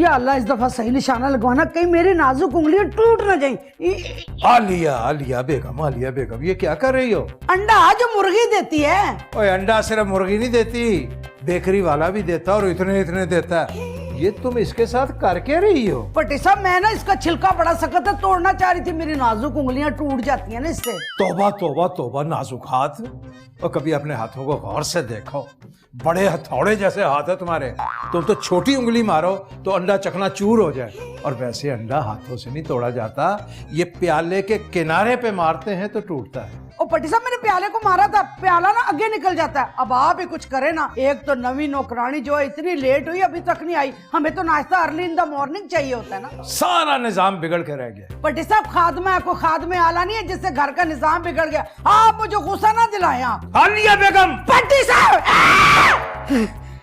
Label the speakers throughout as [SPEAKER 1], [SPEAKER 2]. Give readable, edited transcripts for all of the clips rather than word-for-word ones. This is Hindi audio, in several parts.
[SPEAKER 1] या अल्लाह इस दफा सही निशाना लगवाना, कहीं मेरी नाजुक उंगलियां टूट ना जाए।
[SPEAKER 2] आलिया बेगम ये क्या कर रही हो?
[SPEAKER 1] अंडा जो मुर्गी देती है।
[SPEAKER 2] ओए अंडा सिर्फ मुर्गी नहीं देती, बेकरी वाला भी देता और इतने इतने देता है। ये तुम इसके साथ कर क्या रही हो?
[SPEAKER 1] पट्टी साहब मैं ना इसका छिलका बड़ा सख्त है, तोड़ना चाह रही थी, मेरी नाजुक उंगलियां टूट जाती हैं ना इससे।
[SPEAKER 2] तौबा तौबा तौबा, नाजुक हाथ। और कभी अपने हाथों को गौर से देखो, बड़े हथौड़े जैसे हाथ है तुम्हारे। तुम तो छोटी उंगली मारो तो अंडा चकना चूर हो जाए। और वैसे अंडा हाथों से नहीं तोड़ा जाता, ये प्याले के किनारे पे मारते हैं तो टूटता है।
[SPEAKER 1] ओ पट्टी साहब मैंने प्याले को मारा था, प्याला ना आगे निकल जाता है। अब आप ही कुछ करे ना। एक तो नवी नौकरानी जो है इतनी लेट हुई अभी तक नहीं आई, हमें तो नाश्ता अर्ली इन द मॉर्निंग चाहिए होता है ना।
[SPEAKER 2] सारा निजाम बिगड़ के रह गया।
[SPEAKER 1] पट्टी साहब खादमा है, कोई खादमे आला नहीं है जिससे घर का निजाम बिगड़ गया। आप मुझे गुस्सा ना दिलाएं आप।
[SPEAKER 2] आलिया बेगम!
[SPEAKER 1] पट्टी साहब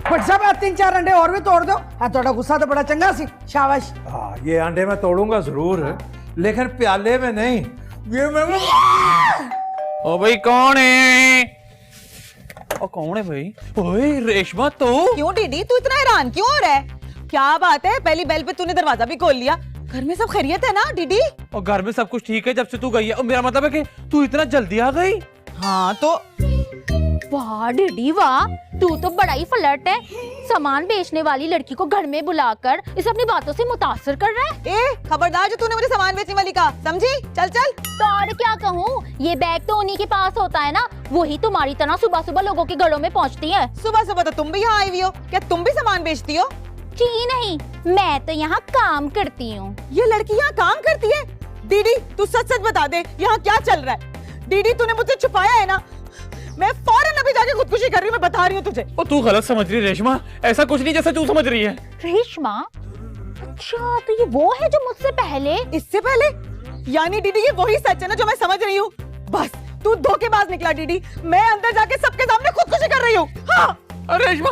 [SPEAKER 1] पट्टी साहब 3-4 अंडे और भी तोड़ दो। थोड़ा गुस्सा तो बड़ा चंगा सी, शाबाश।
[SPEAKER 2] हाँ ये अंडे मैं तोड़ूंगा जरूर, लेकिन प्याले में नहीं। ये मैं
[SPEAKER 3] ओ भाई कौन है? ओ कौन है भाई? ओए रेशमा तो
[SPEAKER 4] क्यों डीडी तू इतना हैरान क्यों हो रहा है? क्या बात है, पहली बेल पे तूने दरवाजा भी खोल लिया। घर में सब खैरियत है ना डीडी?
[SPEAKER 3] और घर में सब कुछ ठीक है जब से तू गई है। और मेरा मतलब है कि तू इतना जल्दी आ गई।
[SPEAKER 4] हाँ तो
[SPEAKER 5] वाह डीडी वाह, तू तो बड़ा ही फ्लर्ट है। सामान बेचने वाली लड़की को घर में बुलाकर इसे अपनी बातों से मुतासर कर रहा है।
[SPEAKER 4] ए खबरदार जो तूने मुझे सामान बेचने वाली कहा, समझी? चल चल।
[SPEAKER 5] तो और क्या कहूँ, ये बैग तो उन्हीं के पास होता है ना, वही तुम्हारी तरह सुबह सुबह लोगों के घरों में पहुँचती है।
[SPEAKER 4] सुबह सुबह तो तुम भी यहाँ आई हुई हो, क्या तुम भी सामान बेचती हो?
[SPEAKER 5] जी नहीं, मैं तो यहाँ काम करती हूँ।
[SPEAKER 4] ये लड़की यहाँ काम करती है? दीदी तू सच सच बता दे, यहाँ क्या चल रहा है? दीदी तूने मुझसे छुपाया है ना, मैं फौरन अभी जाके खुदकुशी कर रही हूँ, मैं बता रही हूँ तुझे।
[SPEAKER 3] और तू गलत समझ रही है रेशमा, ऐसा कुछ नहीं जैसा तू समझ रही है।
[SPEAKER 5] रेशमा, अच्छा तो ये वो है जो मुझसे पहले?
[SPEAKER 4] इससे पहले? यानी दीदी ये वही सच है ना जो मैं समझ रही हूँ? बस तू धोखेबाज निकला दीदी, मैं अंदर जाके सबके सामने खुदकुशी कर रही हूँ। हाँ
[SPEAKER 3] रेशमा,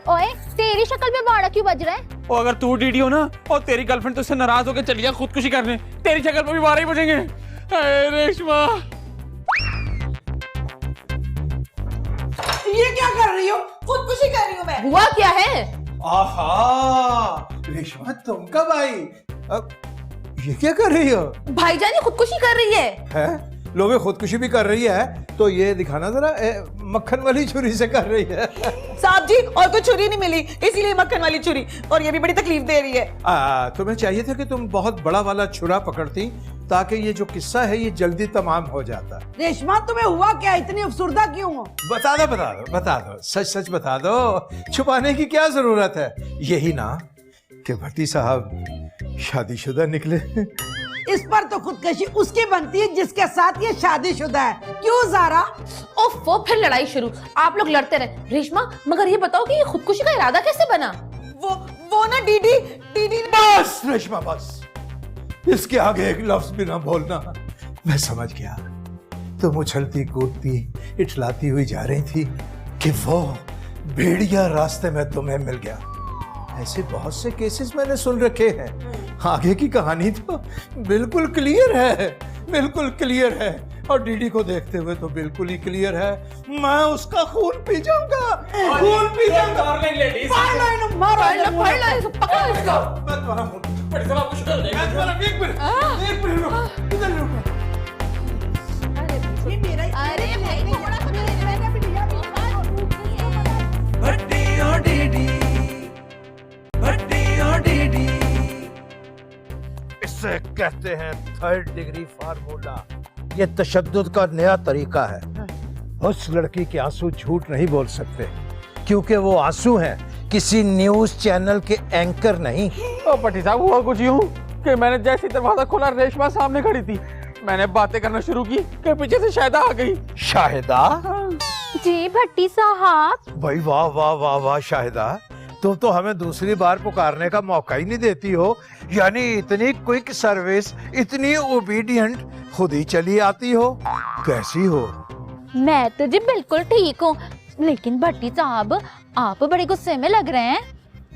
[SPEAKER 5] ओए तेरी शक्ल में बाड़ा क्यों बज रहा है?
[SPEAKER 3] और अगर तू डीडी हो ना और तेरी गर्लफ्रेंड तुझसे नाराज होकर चली जाए खुदकुशी करने, तेरी शक्ल पर भी 12 ही बजेंगे। रेशमा
[SPEAKER 1] ये क्या कर रही हो?
[SPEAKER 4] खुदकुशी कर रही हूँ मैं।
[SPEAKER 5] हुआ क्या है?
[SPEAKER 2] आहा, रेशमा तुम कब आई? ये क्या कर रही हो?
[SPEAKER 4] भाईजान ये खुदकुशी कर रही
[SPEAKER 2] है? लोग खुदकुशी भी कर रही है तो ये दिखाना जरा, मक्खन वाली छुरी से कर रही है।
[SPEAKER 4] साहब जी और कोई छुरी नहीं मिली, इसीलिए मक्खन वाली छुरी, और ये भी बड़ी तकलीफ दे रही है।
[SPEAKER 2] तुम्हें चाहिए था कि तुम बहुत बड़ा वाला छुरा पकड़ती, ताकि ये जो किस्सा है ये जल्दी तमाम हो जाता।
[SPEAKER 1] रेशमा तुम्हें हुआ क्या, इतनी अफसुर्दा क्यों हो?
[SPEAKER 2] बता दो, सच सच बता दो, छुपाने की क्या जरूरत है? यही ना कि भट्टी साहब शादीशुदा निकले।
[SPEAKER 1] इस पर तो खुदकशी उसकी बनती है जिसके साथ ये शादीशुदा है। क्यों ज़ारा?
[SPEAKER 6] ओफो फिर लड़ाई शुरू, आप लोग लड़ते रहे। रेशमा मगर ये बताओ कि ये खुदकुशी का इरादा कैसे बना?
[SPEAKER 4] वो ना दीदी
[SPEAKER 2] बस रेशमा बस, इसके आगे एक लफ्ज भी ना बोलना। मैं समझ गया, तुम उछलती कूदती इठलाती हुई जा रही थी कि वो भेड़िया रास्ते में तुम्हें मिल गया। ऐसे बहुत से केसेस मैंने सुन रखे हैं। आगे की कहानी तो बिल्कुल क्लियर है, और डीडी को देखते हुए तो बिल्कुल ही क्लियर है। मैं उसका खून पी जाऊंगा। इसे कहते हैं 3rd डिग्री फार्मूला। ये तशद्दुद का नया तरीका है। उस लड़की के आंसू झूठ नहीं बोल सकते, क्योंकि वो आंसू हैं, किसी न्यूज चैनल के एंकर नहीं।
[SPEAKER 3] ओ पट्टी साहब हुआ कुछ यूं कि मैंने जैसे दरवाजा खोला रेशमा सामने खड़ी थी, मैंने बातें करना शुरू की कि पीछे से शाहिदा आ गई।
[SPEAKER 2] शाहिदा?
[SPEAKER 5] जी भट्टी साहब।
[SPEAKER 2] भाई वाह वाह वाह वाह शाहिदा, तुम तो हमें दूसरी बार पुकारने का मौका ही नहीं देती हो। यानी इतनी क्विक सर्विस, इतनी ओबीडियंट, खुद ही चली आती हो। कैसी हो?
[SPEAKER 5] मैं तो जी बिल्कुल ठीक हूँ, लेकिन भट्टी साहब आप बड़े गुस्से में लग रहे हैं।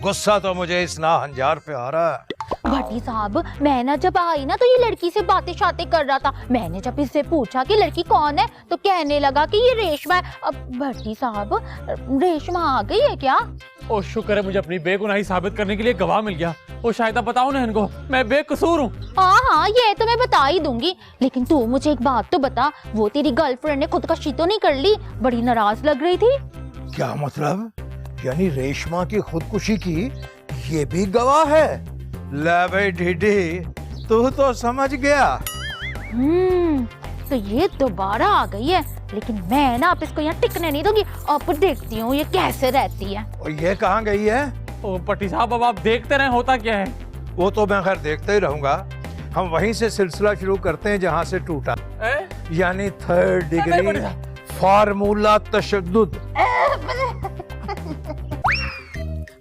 [SPEAKER 2] गुस्सा तो मुझे इस नाहंजार पे आ रहा है।
[SPEAKER 5] भट्टी साहब मैं ना जब आई ना तो ये लड़की से बातें शातें कर रहा था। मैंने जब इससे पूछा कि लड़की कौन है तो कहने लगा कि ये रेशमा है। अब भट्टी साहब रेशमा आ गई है क्या?
[SPEAKER 3] ओ शुक्र है मुझे अपनी बेगुनाही साबित करने के लिए गवाह मिल गया। ओ शायदा बताओ ना इनको, मैं बेकसूर हूँ।
[SPEAKER 5] हाँ ये तो मैं बता ही दूंगी, लेकिन तू मुझे एक बात तो बता, वो तेरी गर्लफ्रेंड ने खुदकशी तो नहीं कर ली? बड़ी नाराज लग रही थी।
[SPEAKER 2] क्या मतलब? यानी रेशमा की खुदकुशी की ये भी गवाह है? ले भाई ढीडी, तू तो समझ गया।
[SPEAKER 5] तो ये दोबारा आ गई है, लेकिन मैं ना अब इसको यहाँ टिकने नहीं दूंगी। अब देखती हूँ ये कैसे रहती है।
[SPEAKER 2] और ये कहाँ गई है?
[SPEAKER 3] ओ पट्टी साहब अब आप देखते रहे होता क्या है।
[SPEAKER 2] वो तो मैं खैर देखते ही रहूंगा। हम वहीं से सिलसिला शुरू करते हैं जहाँ से टूटा, यानी 3rd डिग्री फार्मूला तशद्दुद।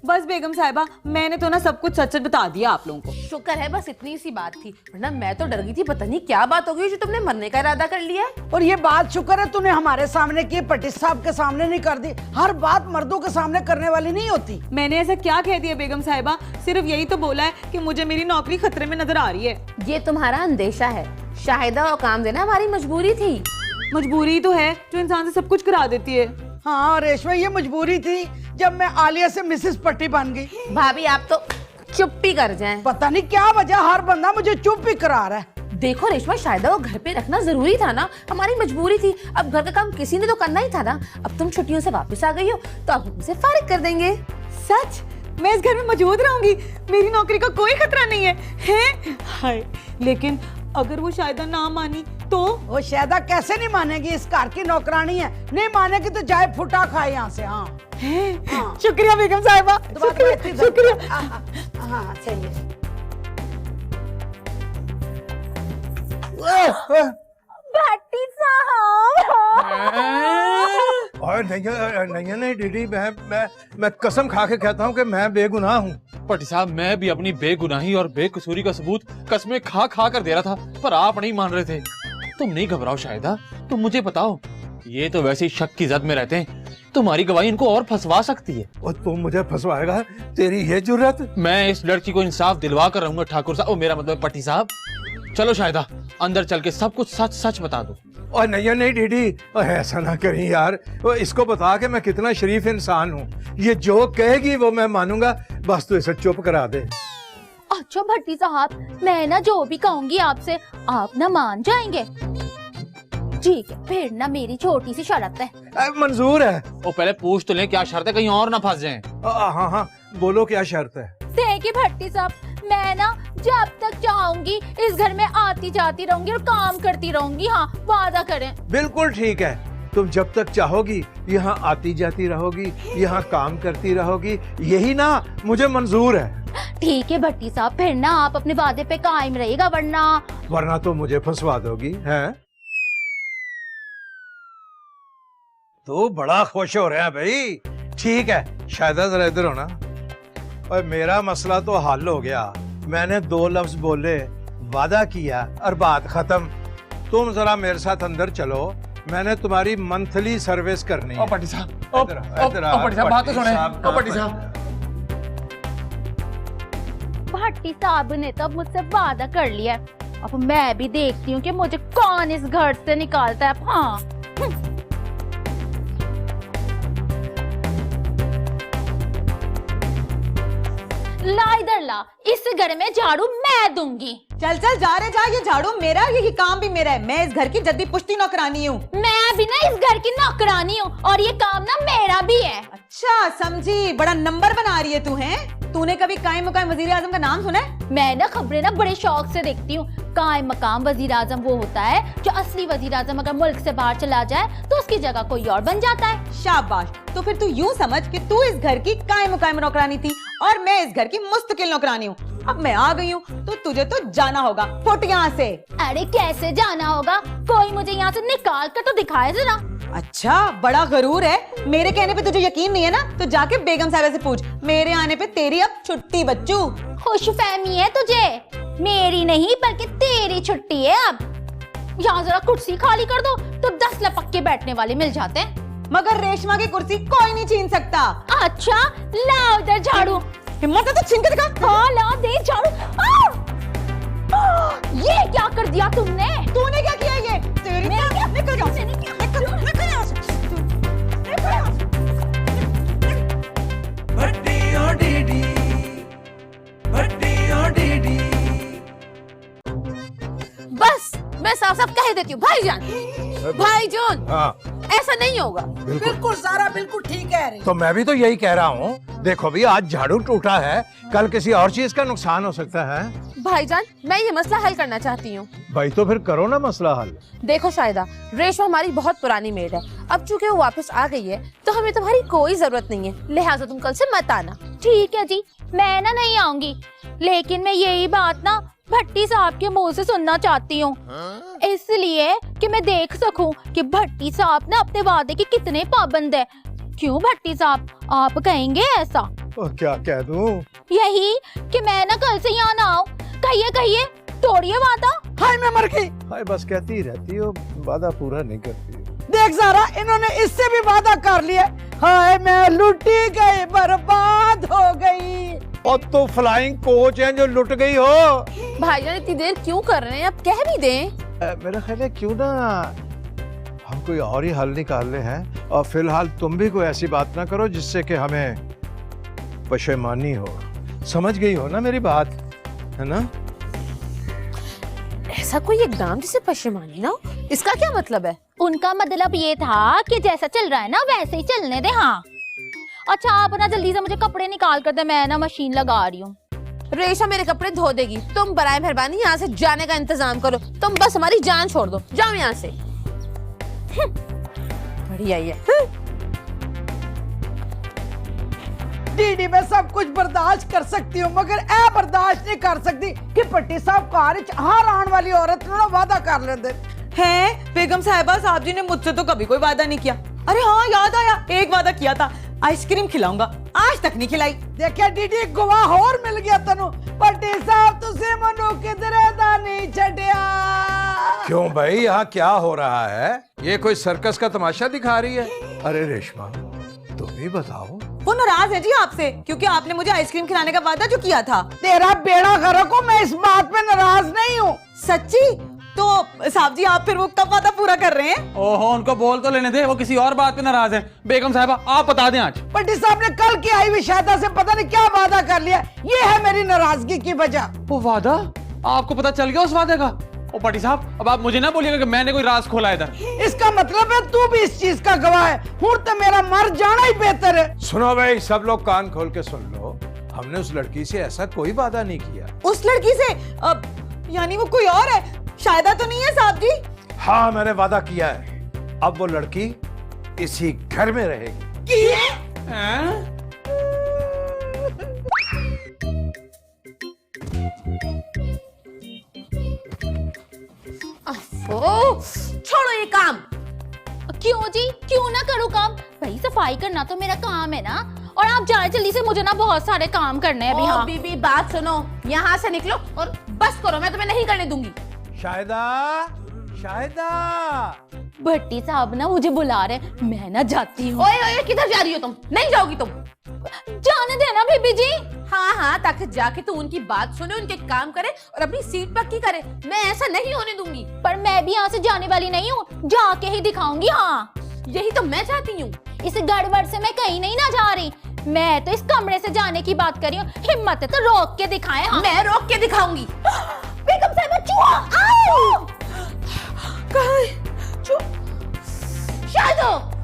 [SPEAKER 4] बस बेगम साहिबा, मैंने तो ना सब कुछ सच सच बता दिया आप लोगों को।
[SPEAKER 6] शुक्र है बस इतनी सी बात थी, वरना मैं तो डर गई थी पता नहीं क्या बात हो गई जो तुमने मरने का इरादा कर लिया है।
[SPEAKER 1] और ये बात शुक्र है तूने हमारे सामने की, पटिस साहब के सामने नहीं कर दी। हर बात मर्दों के सामने करने वाली नहीं होती।
[SPEAKER 4] मैंने ऐसा क्या कह दिया बेगम साहिबा? सिर्फ यही तो बोला है कि मुझे मेरी नौकरी खतरे में नजर आ रही है।
[SPEAKER 6] ये तुम्हारा अंदेशा है। शाहिदा को काम देना हमारी मजबूरी थी।
[SPEAKER 4] मजबूरी तो है जो इंसान से सब कुछ करा देती है।
[SPEAKER 1] हाँ रेशमा, ये मजबूरी थी जब मैं आलिया से मिसेस पट्टी बन गई।
[SPEAKER 6] भाभी आप तो चुप ही कर जाएं।
[SPEAKER 1] पता नहीं क्या वजह, हर बंदा मुझे चुप ही करा रहा है।
[SPEAKER 6] देखो रेशमा, शाहिदा को घर पे रखना जरूरी था ना, हमारी मजबूरी थी। अब घर का काम किसी ने तो करना ही था ना। अब तुम छुट्टियों से वापस आ गई हो तो अब हमसे फारिग कर देंगे।
[SPEAKER 4] सच? मैं इस घर में मौजूद रहूंगी, मेरी नौकरी का कोई खतरा नहीं है, हैं? हाय, लेकिन अगर वो शायदा ना मानी तो?
[SPEAKER 1] वो शायदा कैसे नहीं मानेगी, इस घर की नौकरानी है। नहीं मानेगी तो जाए फुटा खाए यहाँ से। हाँ
[SPEAKER 4] हाँ। शुक्रिया बेगम साहिबा, शुक्रिया।
[SPEAKER 1] हाँ सही है।
[SPEAKER 5] भट्टी साहब
[SPEAKER 2] और नहीं दीदी, मैं कसम खा के कहता हूँ कि मैं बेगुनाह हूँ।
[SPEAKER 3] पट्टी साहब मैं भी अपनी बेगुनाही और बेकसूरी का सबूत कसमें खा खा कर दे रहा था, पर आप नहीं मान रहे थे। तुम नहीं घबराओ शाहिदा, तुम मुझे बताओ, ये तो वैसे ही शक की जद में रहते हैं, तुम्हारी गवाही इनको और फंसवा सकती है।
[SPEAKER 2] और तू मुझे फंसवाएगा? तेरी ये जुर्रत?
[SPEAKER 3] मैं इस लड़की को इंसाफ दिलवा कर रहूंगा ठाकुर साहब, मेरा मतलब पट्टी साहब। चलो शाहिदा, अंदर चल के सब कुछ सच सच बता दो।
[SPEAKER 2] और नहीं दीदी, ऐसा ना करी यार। इसको बता के मैं कितना शरीफ इंसान हूँ। ये जो कहेगी वो मैं मानूंगा, बस तू इसे चुप करा दे।
[SPEAKER 5] अच्छा भट्टी साहब, मैं ना जो भी कहूंगी आपसे, आप ना मान जाएंगे? ठीक है, फिर ना मेरी छोटी सी शर्त है।
[SPEAKER 2] मंजूर है।
[SPEAKER 3] वो पहले पूछ तो लें क्या शर्त है, कहीं और ना फंस जाएं।
[SPEAKER 2] हाँ, बोलो क्या शर्त है?
[SPEAKER 5] देखिए भट्टी साहब, मैं ना जब तक चाहूंगी इस घर में आती जाती रहूंगी और काम करती रहूंगी। हाँ, वादा करें।
[SPEAKER 2] बिल्कुल ठीक है, तुम जब तक चाहोगी यहाँ आती जाती रहोगी, यहाँ काम करती रहोगी, यही ना मुझे मंजूर है।
[SPEAKER 5] ठीक है भट्टी साहब, फिर ना आप अपने वादे पे कायम रहिएगा, वरना
[SPEAKER 2] तो मुझे फंसवा दोगी हैं? तो बड़ा खुश हो रहे हैं भाई। ठीक है, शायद जरा इधर होना। और मेरा मसला तो हल हो गया। मैंने 2 लफ्ज बोले, वादा किया और बात खत्म। तुम जरा मेरे साथ अंदर चलो, मैंने तुम्हारी मंथली सर्विस करनी है।
[SPEAKER 3] पट्टी साहब, पट्टी साहब बात तो सुने। पट्टी साहब,
[SPEAKER 5] भट्टी साहब ने तो मुझसे वादा कर लिया, अब मैं भी देखती हूँ कि मुझे कौन इस घर से निकालता है। हाँ ला इधर ला, इस घर में झाड़ू मैं दूंगी।
[SPEAKER 4] चल चल जा रे जा, ये झाड़ू मेरा है, ये काम भी मेरा है। मैं इस घर की जद्दी पुश्ती नौकरानी हूँ।
[SPEAKER 5] मैं भी ना इस घर की नौकरानी हूँ और ये काम ना मेरा भी है।
[SPEAKER 4] अच्छा समझी, बड़ा नंबर बना रही है तू। है तूने कभी कायम मुकाम वजीर आजम का नाम सुना है?
[SPEAKER 5] मैं ना खबरें ना बड़े शौक से देखती हूँ। कायम मकाम वजीर आजम वो होता है जो असली वजीर आजम अगर मुल्क से बाहर चला जाए तो उसकी जगह कोई और बन जाता है।
[SPEAKER 4] शाबाश, तो फिर तू यूं समझ कि तू इस घर की कायम मुकाम नौकरानी थी और मैं इस घर की मुस्तकिल नौकरानी हूँ। अब मैं आ गई हूँ तो तुझे तो जाना होगा, फुट यहाँ से।
[SPEAKER 5] अरे कैसे जाना होगा, कोई मुझे यहाँ से निकाल कर तो दिखाए जरा।
[SPEAKER 4] अच्छा बड़ा गरूर है, मेरे कहने पे तुझे यकीन नहीं है ना, तो जाके बेगम साहिबा से पूछ। मेरे आने पे तेरी अब छुट्टी बच्चू।
[SPEAKER 5] खुशफहमी है तुझे, मेरी नहीं बल्कि तेरी छुट्टी है। अब यहाँ जरा कुर्सी खाली कर दो तो 10 लपक के बैठने वाले मिल जाते हैं।
[SPEAKER 4] मगर रेशमा की कुर्सी कोई नहीं छीन सकता।
[SPEAKER 5] अच्छा लाओ इधर झाड़ू।
[SPEAKER 4] हिम्मत है तो छीन के दिखा।
[SPEAKER 5] हाँ ला दे झाड़ू। ये क्या कर दिया तुमने?
[SPEAKER 4] तूने क्या किया? ये तेरी निकल जाओ, निकल यहाँ से।
[SPEAKER 6] मैं साफ साफ कह देती हूँ भाईजान, भाईजान
[SPEAKER 2] हाँ
[SPEAKER 6] ऐसा नहीं होगा।
[SPEAKER 1] बिल्कुल सारा बिल्कुल ठीक है रही।
[SPEAKER 2] तो मैं भी तो यही कह रहा हूँ। देखो भी आज झाड़ू टूटा है, कल किसी और चीज का नुकसान हो सकता है।
[SPEAKER 6] भाईजान मैं ये मसला हल करना चाहती हूँ।
[SPEAKER 2] भाई तो फिर करो ना मसला हल।
[SPEAKER 6] देखो शायदा, रेशमा हमारी बहुत पुरानी मेड है, अब चूंकि वो वापस आ गई है तो हमें तुम्हारी कोई जरूरत नहीं है, लिहाजा तुम कल से मत आना।
[SPEAKER 5] ठीक है जी, मैं ना नहीं आऊंगी, लेकिन मैं यही बात ना भट्टी साहब के मुंह से सुनना चाहती हूँ, इसलिए कि मैं देख सकूं कि भट्टी साहब ना अपने वादे के कितने पाबंद है। क्यों भट्टी साहब, आप कहेंगे ऐसा?
[SPEAKER 2] और क्या कह दूं?
[SPEAKER 5] यही कि मैं ना कल से यहाँ ना आऊं। कहिए कहिए, तोड़िए वादा।
[SPEAKER 1] हाय मैं मर गई।
[SPEAKER 2] हाय बस कहती ही रहती हो, वादा पूरा नहीं करती।
[SPEAKER 1] देख सारा, इन्होंने इससे भी वादा कर लिया। हाय मैं लुटी गई, बर्बाद हो गई।
[SPEAKER 2] और तो फ्लाइंग कोच है जो लुट गई हो।
[SPEAKER 6] भाईजान इतनी देर क्यों कर रहे हैं, अब कह भी दें।
[SPEAKER 2] मेरा ख्याल है क्यों ना हम कोई और ही हल निकाल ले हैं, और फिलहाल तुम भी कोई ऐसी बात ना करो जिससे कि हमें पशेमानी हो। समझ गई हो ना मेरी बात, है ना?
[SPEAKER 6] ऐसा कोई इकदाम जिसे पशेमानी ना हो, इसका क्या मतलब है?
[SPEAKER 5] उनका मतलब ये था कि जैसा चल रहा है ना वैसे ही चलने दे। हाँ अच्छा, आप ना जल्दी से मुझे कपड़े निकाल कर दे, मैं ना मशीन लगा रही हूँ।
[SPEAKER 6] रेशा मेरे कपड़े धो देगी, तुम बराए मेहरबानी यहाँ से जाने का इंतजाम करो। तुम बस हमारी जान छोड़ दो, जाओ यहाँ से। बढ़िया ही है।
[SPEAKER 1] दीदी मैं सब कुछ बर्दाश्त कर सकती हूँ, मगर ए बर्दाश्त नहीं कर सकती कि भट्टी साहब कार हार आने वाली औरत ना वादा कर लेते
[SPEAKER 4] हैं। बेगम साहिबा, साहब जी ने मुझसे तो कभी कोई वादा नहीं किया। अरे हाँ याद आया, एक वादा किया था, आइसक्रीम खिलाऊंगा, आज तक नहीं खिलाई।
[SPEAKER 1] देखिए दीदी, गवाह और मिल गया तनु। भट्टी साहब तुझे मनो किधरे दा नहीं छड़िया।
[SPEAKER 2] क्यों भाई, यहाँ क्या हो रहा है? ये कोई सर्कस का तमाशा दिखा रही है? अरे रेशमा तुम ही बताओ।
[SPEAKER 4] वो नाराज है जी आपसे, क्योंकि आपने मुझे आइसक्रीम खिलाने का वादा जो किया था।
[SPEAKER 1] तेरा बेड़ा गर्क हो, मैं इस बात पे नाराज नहीं हूँ।
[SPEAKER 4] सच्ची? तो साहब जी आप फिर वो कब वादा पूरा कर रहे हैं?
[SPEAKER 3] ओहो, उनको बोल तो लेने दे, वो किसी और बात पे नाराज है। बेगम साहिबा आप बता दें आज।
[SPEAKER 1] भट्टी साहब ने कल की आई हुई शायदा से पता नहीं क्या वादा कर लिया, ये है मेरी नाराजगी की वजह।
[SPEAKER 3] वो वादा आपको पता चल गया उस वादे का? ओ पाटी साहब, अब आप मुझे ना बोलिएगा कि मैंने कोई राज खोला इधर।
[SPEAKER 1] इसका मतलब है तू भी इस चीज का गवाह है। हूं तो मेरा मर जाना ही बेहतर है।
[SPEAKER 2] सुनो भाई, सब लोग कान खोल के सुन लो। हमने उस लड़की से ऐसा कोई वादा नहीं किया।
[SPEAKER 4] उस लड़की से? यानी वो कोई और है? शायदा तो नहीं है साहब जी?
[SPEAKER 2] हाँ मैंने वादा किया है, अब वो लड़की इसी घर में रहेगी।
[SPEAKER 6] छोड़ो ये काम।
[SPEAKER 5] क्यों जी, क्यों ना करूँ काम? भाई सफाई करना तो मेरा काम है ना। और आप जाए जल्दी से, मुझे ना बहुत सारे काम करने हैं अभी। हाँ
[SPEAKER 6] बीबी बात सुनो, यहाँ से निकलो और बस करो, मैं तुम्हें नहीं करने दूंगी।
[SPEAKER 2] शायदा, शायदा।
[SPEAKER 5] भट्टी साहब ना मुझे बुला रहे, मैं ना जाती हूँ।
[SPEAKER 6] ओए ओए, किधर जा रही हो तुम? नहीं जाओगी तुम?
[SPEAKER 5] जाने देना बीबी जी।
[SPEAKER 6] हाँ हाँ, ताकि जाके तू उनकी बात सुने, उनके काम करे और अपनी सीट पक्की करे। मैं ऐसा नहीं होने दूंगी।
[SPEAKER 5] पर मैं भी यहाँ से जाने वाली नहीं हूँ, जाके ही दिखाऊंगी। हाँ
[SPEAKER 6] यही तो मैं चाहती हूँ।
[SPEAKER 5] इस गड़बड़ से मैं कहीं नहीं ना जा रही, मैं तो इस कमरे से जाने की बात कर रही हूँ। हिम्मत है तो रोक के दिखाएं। हाँ।
[SPEAKER 6] मैं रोक के दिखाऊंगी।
[SPEAKER 5] बेगम साहिबा, चूहा! आओ!
[SPEAKER 6] कहाँ है?
[SPEAKER 5] शायदो!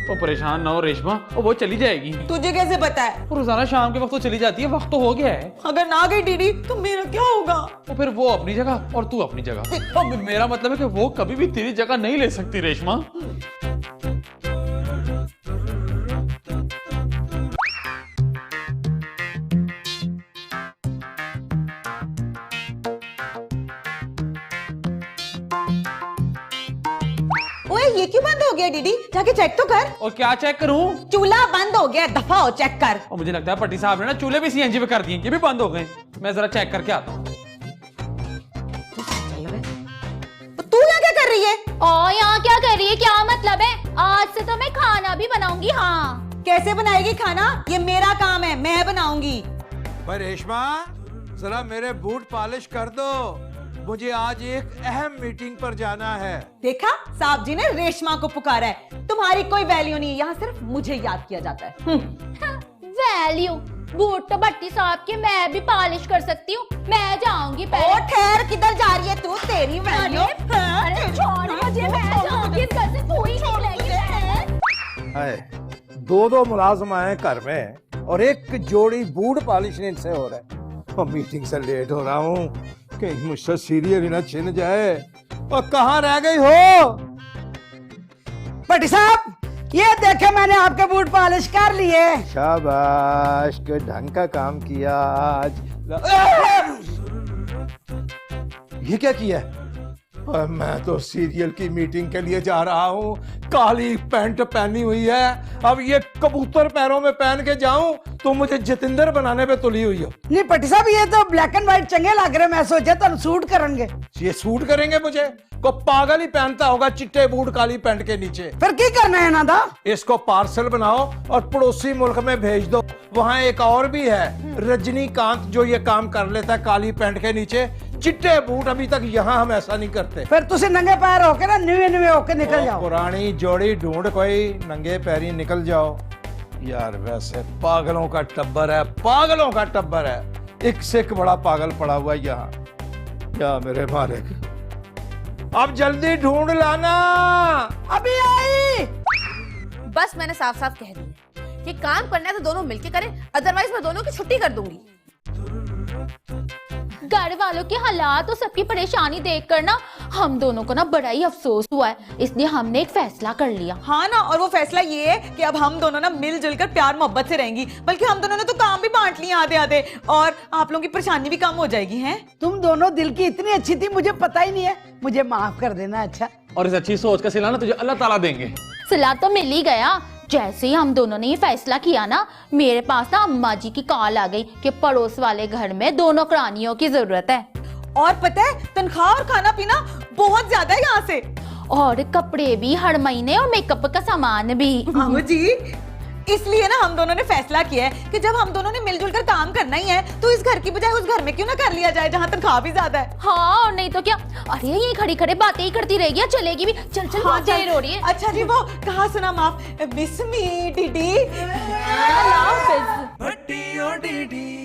[SPEAKER 3] तो परेशान ना हो रेशमा, वो चली जाएगी।
[SPEAKER 4] तुझे कैसे पता है?
[SPEAKER 3] रोजाना शाम के वक्त तो चली जाती है, वक्त तो हो गया है।
[SPEAKER 4] अगर ना गई दीदी तो मेरा क्या होगा?
[SPEAKER 3] तो फिर वो अपनी जगह और तू अपनी जगह। अब मेरा मतलब है कि वो कभी भी तेरी जगह नहीं ले सकती रेशमा।
[SPEAKER 4] ओए ये क्यों बंद हो गया दीदी? जाके चेक तो कर।
[SPEAKER 3] और क्या चेक करूं?
[SPEAKER 4] चूल्हा बंद हो गया, दफा हो, चेक कर।
[SPEAKER 3] और मुझे लगता है पट्टी साहब ने ना चूल्हे भी सीएनजी पे कर दिए, ये भी बंद हो गए। मैं जरा चेक करके आता हूँ।
[SPEAKER 4] तू यहाँ क्या कर रही है?
[SPEAKER 5] और यहाँ क्या कर रही है? क्या मतलब है? आज से तो मैं खाना भी बनाऊंगी। हाँ
[SPEAKER 4] कैसे बनाएगी खाना? ये मेरा काम है, मैं बनाऊंगी।
[SPEAKER 2] भाई रेशमा, जरा मेरे बूट पॉलिश कर दो, मुझे आज एक अहम मीटिंग पर जाना है।
[SPEAKER 4] देखा, साहब जी ने रेशमा को पुकारा है। तुम्हारी कोई वैल्यू नहीं है, यहाँ सिर्फ मुझे याद किया जाता है।
[SPEAKER 5] मैं ली हूँ बूट तो भट्टी साहब के मैं भी पॉलिश कर सकती हूँ। मैं जाऊंगी
[SPEAKER 4] ओ
[SPEAKER 5] पहले।
[SPEAKER 4] ठहर, किधर जा रही है तू? तेरी वैल्यू।
[SPEAKER 5] अरे छोड़ मुझे, मैं जाऊंगी, इस घर से तू ही निकलेगी।
[SPEAKER 2] हाय, दो मुलाजिम आए घर में और एक जोड़ी बूट पॉलिश इनसे हो रहा है। और मीटिंग से लेट हो रहा हूँ, कहीं मुझसे सीरियल ही ना छिन जाए। और कहाँ रह गई हो?
[SPEAKER 1] भट्टी साहब, ये देखे मैंने आपके बूट पॉलिश कर लिए।
[SPEAKER 2] शाबाश, के ढंग का काम किया आज। ये क्या किया? मैं तो सीरियल की मीटिंग के लिए जा रहा हूँ, काली पैंट पहनी हुई है, अब ये कबूतर पैरों में पहन के जाऊं तो मुझे जितेंद्र बनाने पे तुली हुई हो।
[SPEAKER 1] नहीं भट्टी साहब, ये तो ब्लैक एंड व्हाइट चंगे लग रहे, मैं सोचा तुम सूट करेंगे।
[SPEAKER 2] ये सूट करेंगे मुझे? को पागल ही पहनता होगा चिट्टे बूट काली पैंट के नीचे।
[SPEAKER 1] फिर की करना है ना था?
[SPEAKER 2] इसको पार्सल बनाओ और पड़ोसी मुल्क में भेज दो। वहाँ एक और भी है, रजनीकांत, जो ये काम कर लेता है काली पैंट के नीचे चिट्टे बूट। अभी तक यहाँ हम ऐसा नहीं करते।
[SPEAKER 1] फिर तुसी नंगे पैर होके ना न्यू होके निकल जाओ।
[SPEAKER 2] पुरानी जोड़ी ढूंढ कोई, नंगे पैरी निकल जाओ। यार वैसे पागलों का टब्बर है, पागलों का टब्बर है, एक से एक बड़ा पागल पड़ा हुआ है यहाँ। क्या मेरे मालिक, अब जल्दी ढूंढ लाना।
[SPEAKER 1] अभी आई।
[SPEAKER 6] बस मैंने साफ साफ कह दिया कि काम करना है तो दोनों मिलके करें, अदरवाइज मैं दोनों की छुट्टी कर दूंगी।
[SPEAKER 5] घर वालों के हालात और सबकी परेशानी देखकर ना हम दोनों को ना बड़ा ही अफसोस हुआ है, इसलिए हमने एक फैसला कर लिया।
[SPEAKER 4] हाँ ना, और वो फैसला ये है कि अब हम दोनों ना मिलजुल कर प्यार मोहब्बत से रहेंगी। बल्कि हम दोनों ने तो काम भी बांट लिए आधे आधे, और आप लोगों की परेशानी भी कम हो जाएगी। हैं?
[SPEAKER 1] तुम दोनों दिल की इतनी अच्छी थी, मुझे पता ही नहीं है। मुझे माफ कर देना। अच्छा,
[SPEAKER 3] और इस अच्छी सोच का सिला ना तुझे अल्लाह ताला देंगे।
[SPEAKER 5] सिला तो मिल ही गया। जैसे ही हम दोनों ने ये फैसला किया ना, मेरे पास ना अम्मा जी की कॉल आ गई कि पड़ोस वाले घर में 2 नौकरानियों की जरूरत है।
[SPEAKER 4] और पता है, तनख्वाह और खाना पीना बहुत ज्यादा है यहाँ से,
[SPEAKER 5] और कपड़े भी हर महीने, और मेकअप का सामान भी।
[SPEAKER 4] मामू जी। इसलिए ना हम दोनों ने फैसला किया है कि जब हम दोनों ने मिलजुल कर काम करना ही है तो इस घर की बजाय उस घर में क्यों ना कर लिया जाए जहाँ तनख्वाह भी ज्यादा है।
[SPEAKER 5] हाँ, और नहीं तो क्या। अरे ये खड़ी खड़े बातें ही करती रहेगी, चलेगी भी। चल चल, बहुत देर हो रही है।
[SPEAKER 4] अच्छा जी, वो कहा सुना माफ, मिस मी टीटी।
[SPEAKER 5] अल्लाह हाफिज।
[SPEAKER 7] भट्टी ओ डीडी